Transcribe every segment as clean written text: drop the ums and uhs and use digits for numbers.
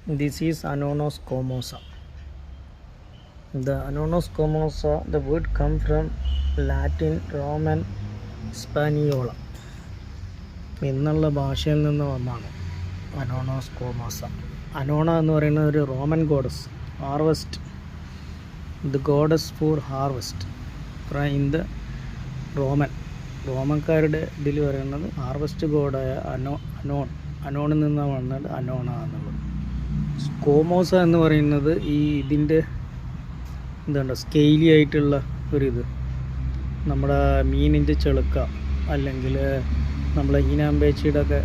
This is Anonos squamosa. The Anonos squamosa, the word comes from Latin Roman Spaniola എന്നുള്ള ഭാഷയിൽ നിന്ന് വന്നാണ് അനോണോസ് സ്ക്വമോസ. അനോണ എന്ന് പറയുന്നത് ഒരു Roman goddess, harvest, the goddess for harvest in the റോമൻകാരുടെ ഇതിൽ പറയുന്നത് ഹാർവെസ്റ്റ് ഗോഡായ അനോണിൽ നിന്നാണ് വന്നത് അനോണ എന്നുള്ളത്. സ്ക്വമോസ എന്ന് പറയുന്നത് ഇതിൻ്റെ എന്താണ് സ്കെയിലി ആയിട്ടുള്ള ഒരിത്, നമ്മുടെ മീനിൻ്റെ ചെളുക്ക അല്ലെങ്കിൽ നമ്മളെ ഈനാമ്പേച്ചിയുടെ ഒക്കെ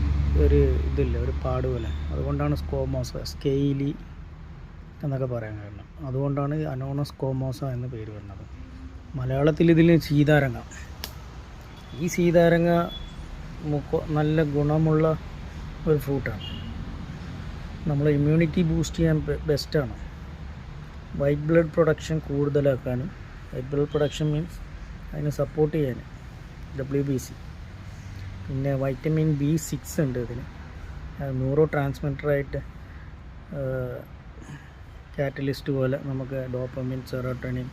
ഒരു ഇതില്ല, ഒരു പാട് പോലെ, അതുകൊണ്ടാണ് സ്ക്വമോസ സ്കെയിലി എന്നൊക്കെ പറയാൻ കാരണം. അതുകൊണ്ടാണ് അനോണോസ് സ്ക്വമോസ എന്ന് പേര് വരുന്നത്. മലയാളത്തിൽ ഇതിൽ സീതാരങ്ങ. ഈ സീതാരങ്ങ നല്ല ഗുണമുള്ള ഒരു ഫ്രൂട്ടാണ്. നമ്മളെ ഇമ്മ്യൂണിറ്റി ബൂസ്റ്റ് ചെയ്യാൻ ബെസ്റ്റാണ്. വൈറ്റ് ബ്ലഡ് പ്രൊഡക്ഷൻ കൂടുതലാക്കാനും, വൈറ്റ് ബ്ലഡ് പ്രൊഡക്ഷൻ മീൻസ് അതിനെ സപ്പോർട്ട് ചെയ്യാൻ WBC. പിന്നെ വൈറ്റമിൻ B6 ഉണ്ട് ഇതിന്. ന്യൂറോ ട്രാൻസ്മിറ്ററായിട്ട് കാറ്റലിസ്റ്റ് പോലെ നമുക്ക് ഡോപ്പമിൻ, സെറോട്ടോണിൻ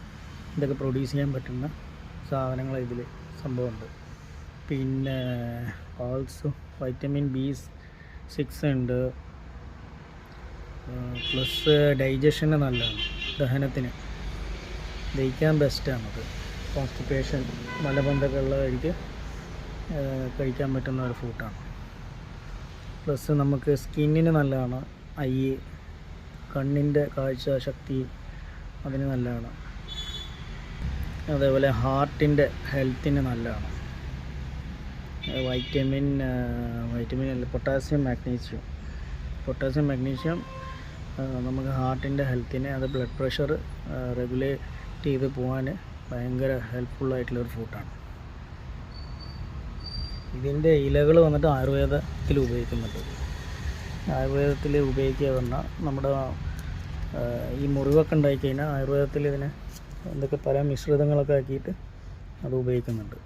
ഇതൊക്കെ പ്രൊഡ്യൂസ് ചെയ്യാൻ പറ്റുന്ന സാധനങ്ങൾ ഇതിൽ സംഭവമുണ്ട്. പിന്നെ ഓൾസോ വൈറ്റമിൻ B6 ഉണ്ട്. പ്ലസ് ഡൈജഷന് നല്ലതാണ്, ദഹനത്തിന് ദഹിക്കാൻ ബെസ്റ്റാണത്. കോൺസ്റ്റിപ്പേഷൻ, മലബന്ധമൊക്കെ ഉള്ളവർക്ക് കഴിക്കാൻ പറ്റുന്ന ഒരു ഫ്രൂട്ടാണ്. പ്ലസ് നമുക്ക് സ്കിന്നിന് നല്ലതാണ്, കണ്ണിൻ്റെ കാഴ്ച ശക്തി അതിന് നല്ലതാണ്. അതേപോലെ ഹാർട്ടിൻ്റെ ഹെൽത്തിന് നല്ലതാണ്. വൈറ്റമിൻ അല്ല, പൊട്ടാസ്യം മാഗ്നീഷ്യം നമുക്ക് ഹാർട്ടിൻ്റെ ഹെൽത്തിന്, അത് ബ്ലഡ് പ്രഷർ റെഗുലേറ്റ് ചെയ്ത് പോകാൻ ഭയങ്കര ഹെൽപ്ഫുള്ളായിട്ടുള്ളൊരു ഫ്രൂട്ടാണ്. ഇതിൻ്റെ ഇലകൾ വന്നിട്ട് ആയുർവേദത്തിൽ ഉപയോഗിക്കുന്നുണ്ട്. ആയുർവേദത്തിൽ ഉപയോഗിക്കുക പറഞ്ഞാൽ നമ്മുടെ ഈ മുറിവൊക്കെ ഉണ്ടായിക്കഴിഞ്ഞാൽ ആയുർവേദത്തിൽ ഇതിനെ എന്തൊക്കെ പല മിശ്രിതങ്ങളൊക്കെ ആക്കിയിട്ട് അത് ഉപയോഗിക്കുന്നുണ്ട്.